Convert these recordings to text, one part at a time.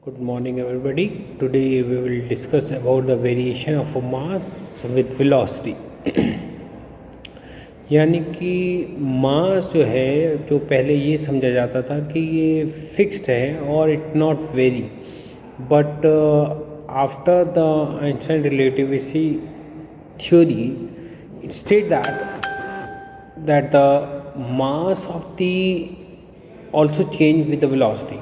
Good morning, everybody. Today we will discuss about the variation of a mass with velocity. यानी कि मास जो है, जो पहले ये समझा जाता था कि ये फिक्स्ड है और it not very, but after the Einstein relativity theory it states that the mass of the also change with the velocity.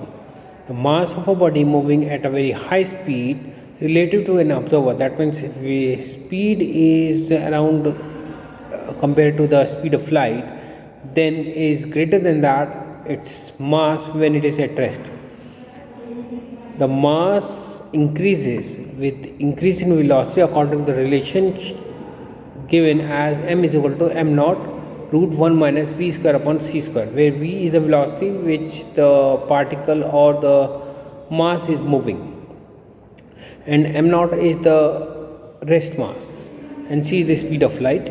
The mass of a body moving at a very high speed relative to an observer, that means if speed is around compared to the speed of light, then is greater than that its mass when it is at rest. The mass increases with increase in velocity according to the relation given as m is equal to m naught root 1 minus v square upon c square, where v is the velocity which the particle or the mass is moving and m naught is the rest mass and c is the speed of light.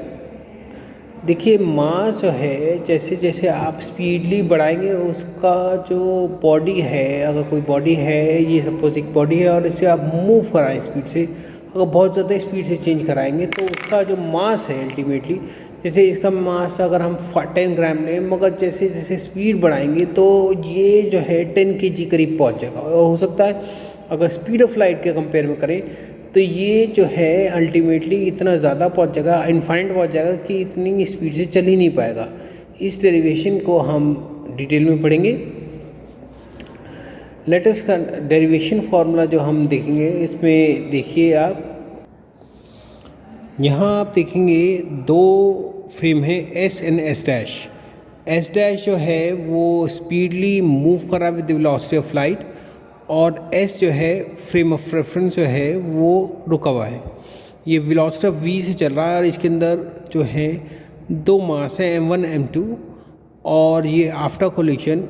देखिए मास जो है, जैसे जैसे आप speedly बढ़ाएंगे उसका जो body है, अगर कोई बॉडी है, ये सपोज एक बॉडी है और इसे आप मूव कराएं स्पीड से, अगर बहुत ज़्यादा स्पीड से चेंज कराएंगे तो उसका जो मास है अल्टीमेटली, जैसे इसका मास अगर हम 10 ग्राम लें, मगर जैसे जैसे स्पीड बढ़ाएंगे तो ये जो है 10 kg करीब पहुंच जाएगा। और हो सकता है अगर स्पीड ऑफ लाइट के कंपेयर में करें तो ये जो है अल्टीमेटली इतना ज़्यादा पहुंच जाएगा, इनफाइनाइट पहुंच जाएगा कि इतनी स्पीड से चल ही नहीं पाएगा। इस डेरिवेशन को हम डिटेल में पढ़ेंगे। लेटेस्ट का डेरिवेशन फार्मूला जो हम देखेंगे, इसमें देखिए आप यहाँ आप देखेंगे दो फ्रेम है S and S dash. S dash जो है वो स्पीडली मूव कर रहा है विद वेलोसिटी ऑफ लाइट, और एस जो है फ्रेम ऑफ रेफरेंस जो है वो रुका हुआ है। ये वेलोसिटी ऑफ वी से चल रहा है और इसके अंदर जो है दो मास है m1 m2, और ये आफ्टर कोलिशन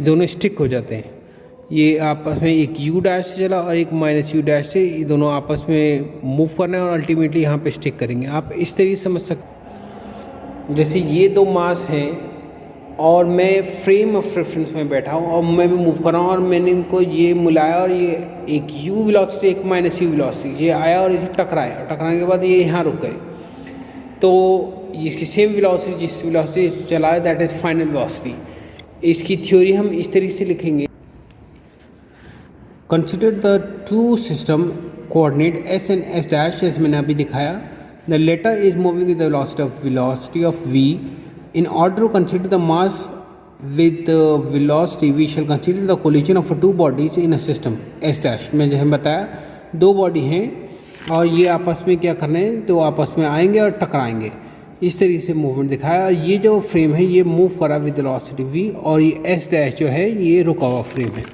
दोनों स्टिक हो जाते हैं। ये आपस में एक u डैश से चला और एक माइनस u डैश से, ये दोनों आपस में मूव करना है और अल्टीमेटली यहाँ पे स्टिक करेंगे। आप इस तरीके से समझ सकते, जैसे ये दो मास हैं और मैं फ्रेम ऑफ रेफरेंस में बैठा हूँ और मैं भी मूव कर रहा हूँ और मैंने इनको ये मिलाया और ये एक u वेलोसिटी एक माइनस u वेलोसिटी, ये आया और इसे टकराया, टकराने के बाद ये यहाँ रुक गए। तो इसकी सेम वेलोसिटी जिस वेलोसिटी चला है दैट इज़ फाइनल वेलोसिटी। इसकी थ्योरी हम इस तरीके से लिखेंगे। Consider the two system coordinate s and s dash, जैसे मैंने अभी दिखाया। The latter is moving with the velocity of v. In order to consider the mass with the velocity, we shall consider the collision of two bodies in a system S dash. मैं जैसे बताया दो body हैं और ये आपस में क्या करने हैं, तो आपस में आएंगे और टकराएंगे। इस तरीके से मूवमेंट दिखाया, और ये जो फ्रेम है ये मूव करा विद वेलोसिटी v, और ये S डैश जो है ये रुका हुआ फ्रेम है।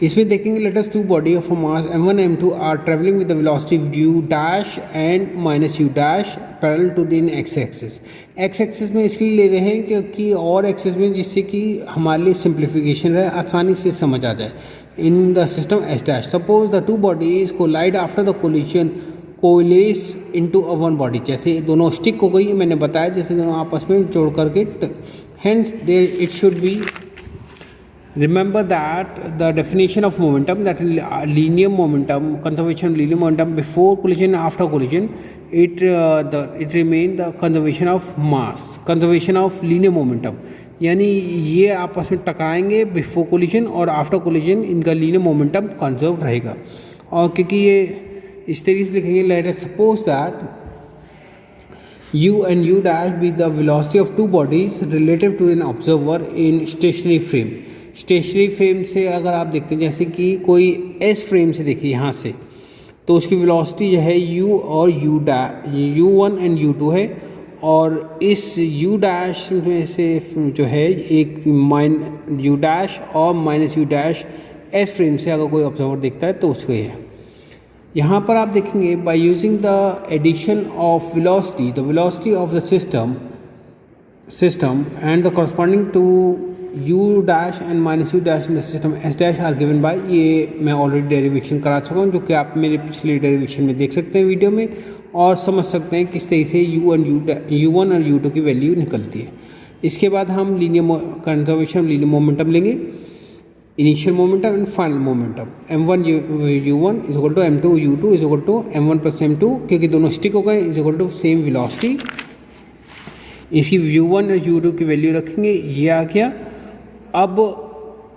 इसमें देखेंगे latest two body of mass m1 m2 are travelling with the velocity u dash and minus u dash parallel to the in x axis. x axis में इसलिए ले रहे हैं क्योंकि और एक्सिस में, जिससे कि हमारे लिए सिंप्लीफिकेशन रहे, आसानी से समझ आ जाए। In the system s dash suppose the two bodies collide after the collision coalesce into a one body, जैसे दोनों स्टिक हो गई, मैंने बताया जैसे दोनों आपस में जोड़ करके, hence there it should be remember that the definition of momentum, that linear momentum, conservation of linear momentum before collision and after collision, it remain the conservation of mass, conservation of linear momentum। यानी ये आपस में टकराएंगे before collision और after collision, इनका linear momentum conserve रहेगा। और क्योंकि ये इस तरीके से लिखेंगे, let us suppose that u and u dash be the velocity of two bodies relative to an observer in stationary frame। Stationary frame से अगर आप देखते हैं, जैसे कि कोई एस फ्रेम से देखिए यहाँ से, तो उसकी वेलोसिटी जो है u और u1 एंड u2 है, और इस u डैश में से जो है एक u डैश और minus u dash S frame से अगर कोई ऑब्जर्वर देखता है तो उसको है। यहाँ पर आप देखेंगे by using the addition of velocity, the velocity of the system and the corresponding to u dash and minus u dash in the system s dash are given by, ये मैं ऑलरेडी डेरिवेशन करा चुका हूँ, जो कि आप मेरे पिछले डेरिवेशन में देख सकते हैं वीडियो में, और समझ सकते हैं किस तरीके से u1 और u2 की वैल्यू निकलती है। इसके बाद हम लीनियर कंजर्वेशन लीनियर मोमेंटम लेंगे। Initial momentum and final momentum m1 u1 is equal to m2 u2 is equal to m1 plus m2, क्योंकि दोनों स्टिक हो गए, is equal to same velocity. इसकी u1 और u2 की वैल्यू रखेंगे, ये आ गया। अब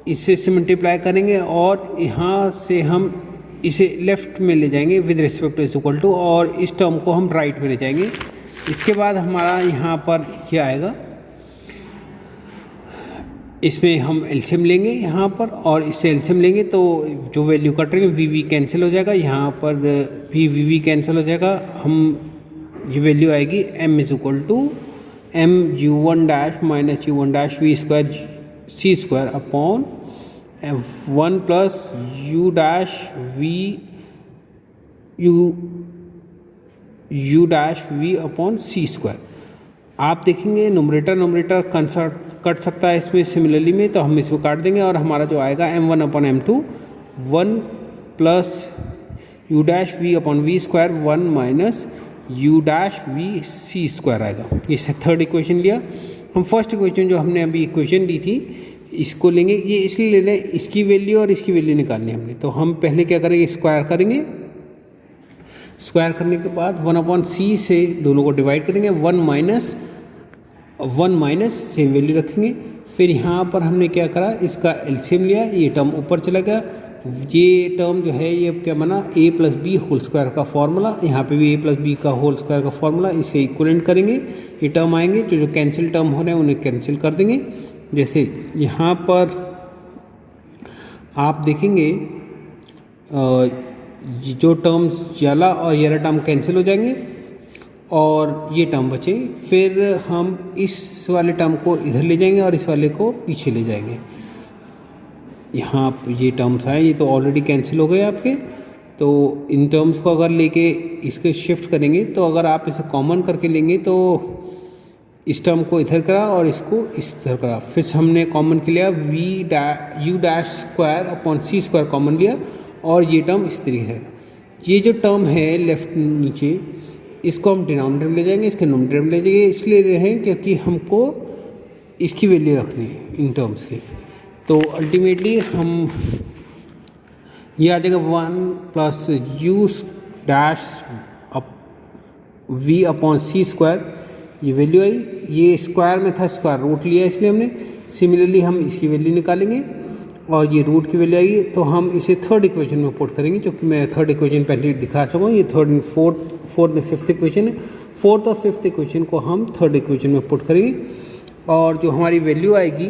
इससे मल्टीप्लाई करेंगे और यहाँ से हम इसे लेफ़्ट में ले जाएंगे with respect to is equal to, और इस टर्म को हम राइट में ले जाएंगे। इसके बाद हमारा यहाँ पर क्या आएगा, इसमें हम एलसीएम लेंगे यहाँ पर, और इससे एलसीएम लेंगे तो जो वैल्यू कट रही है वी वी कैंसिल हो जाएगा, यहाँ पर वी वी कैंसिल हो जाएगा। हम ये वैल्यू आएगी m is equal to m u1 dash minus u1 dash v square c square upon 1 plus u dash v u dash v upon c square. आप देखेंगे नोमरेटर कट सकता है इसमें सिमिलरली में, तो हम इसमें काट देंगे और हमारा जो आएगा m1 upon m2 1 plus u dash v upon v square 1 minus u dash v c square आएगा। ये थर्ड इक्वेशन लिया। हम फर्स्ट इक्वेशन जो हमने अभी इक्वेशन ली थी इसको लेंगे, ये इसलिए ले लें इसकी वैल्यू और इसकी वैल्यू निकालनी हमने, तो हम पहले क्या करेंगे, स्क्वायर करेंगे। स्क्वायर करने के बाद 1 अपॉन सी से दोनों को डिवाइड करेंगे, 1 माइनस सेम वैल्यू रखेंगे। फिर यहाँ पर हमने क्या करा, इसका एलसीएम लिया, ये टर्म ऊपर चला गया। ये टर्म जो है ये क्या बना, a plus b whole square का फॉर्मूला, यहाँ पे भी a प्लस बी का होल स्क्वायर का फॉर्मूला, इसे इक्वलेंट करेंगे। ये टर्म आएंगे जो कैंसिल टर्म हो रहे हैं उन्हें कैंसिल कर देंगे। जैसे यहाँ पर आप देखेंगे जो टर्म्स वाला और ये टर्म कैंसिल हो जाएंगे और ये टर्म बचे। फिर हम इस वाले टर्म को इधर ले जाएंगे और इस वाले को पीछे ले जाएंगे। यहाँ ये टर्म्स आए, ये तो ऑलरेडी कैंसिल हो गए आपके, तो इन टर्म्स को अगर लेके इसके शिफ्ट करेंगे, तो अगर आप इसे कॉमन करके लेंगे तो इस टर्म को इधर करा और इसको इस तरह करा। फिर हमने कॉमन के लिया u dash square upon c square common लिया और ये टर्म इस तरीके से। ये जो टर्म है लेफ्ट नीचे, इसको हम डिनोमिनेटर में ले जाएंगे, इसके नोमिनेटर में ले जाएंगे, इसलिए रहें क्योंकि हमको इसकी वैल्यू रखनी है इन टर्म्स की। तो अल्टीमेटली हम ये आ जाएगा 1 plus u dash v upon c square, ये वैल्यू आई। ये स्क्वायर में था, स्क्वायर रूट लिया इसलिए हमने। सिमिलरली हम इसकी वैल्यू निकालेंगे और ये रूट की वैल्यू आएगी, तो हम इसे थर्ड इक्वेशन में पुट करेंगे, क्योंकि मैं थर्ड इक्वेशन पहले दिखा चुका हूँ। ये third and fourth and fifth equation है। फोर्थ और फिफ्थ इक्वेशन को हम थर्ड इक्वेशन में पुट करेंगे और जो हमारी वैल्यू आएगी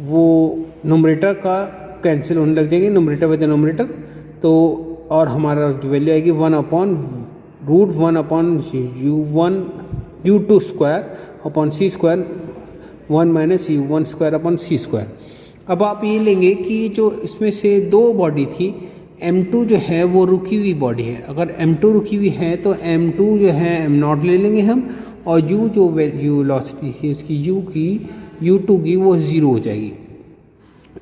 वो नोमरेटर का कैंसिल होने लग जाएंगे, नोमरेटर विद नोमरेटर। तो और हमारा जो वैल्यू आएगी 1 upon root 1 upon u2 square upon c square 1 minus u1 square upon c square. अब आप ये लेंगे कि जो इसमें से दो बॉडी थी, m2 जो है वो रुकी हुई बॉडी है। अगर m2 रुकी हुई है तो m2 जो है m0 ले लेंगे हम, और u जो वैल्यू वेलोसिटी थी उसकी u2 की वो 0 हो जाएगी।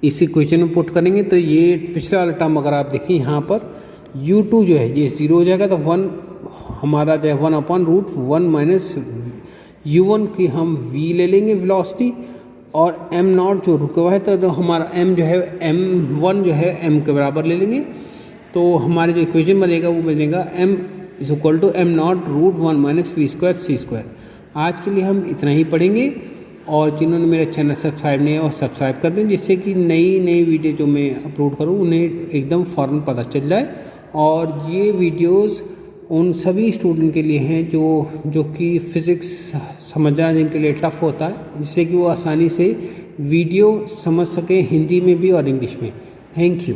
इस इक्वेशन में पुट करेंगे तो ये पिछला वाला टर्म अगर आप देखें यहाँ पर u2 जो है ये 0 हो जाएगा, तो 1 हमारा जो है 1 अपॉन रूट 1 माइनस u1 की हम v ले लेंगे वेलोसिटी, और m0 जो रुका हुआ है तो हमारा m जो है m1 जो है m के बराबर ले लेंगे। तो हमारे जो इक्वेशन बनेगा वो बनेगा m is equal to m0 root 1 minus v square c square. आज के लिए हम इतना ही पढ़ेंगे, और जिन्होंने मेरा चैनल सब्सक्राइब नहीं है वो सब्सक्राइब कर दें, जिससे कि नई वीडियो जो मैं अपलोड करूँ उन्हें एकदम फ़ौरन पता चल जाए। और ये वीडियोस उन सभी स्टूडेंट के लिए हैं जो कि फ़िज़िक्स समझना जिनके लिए टफ़ होता है, जिससे कि वो आसानी से वीडियो समझ सकें हिंदी में भी और इंग्लिश में। Thank you.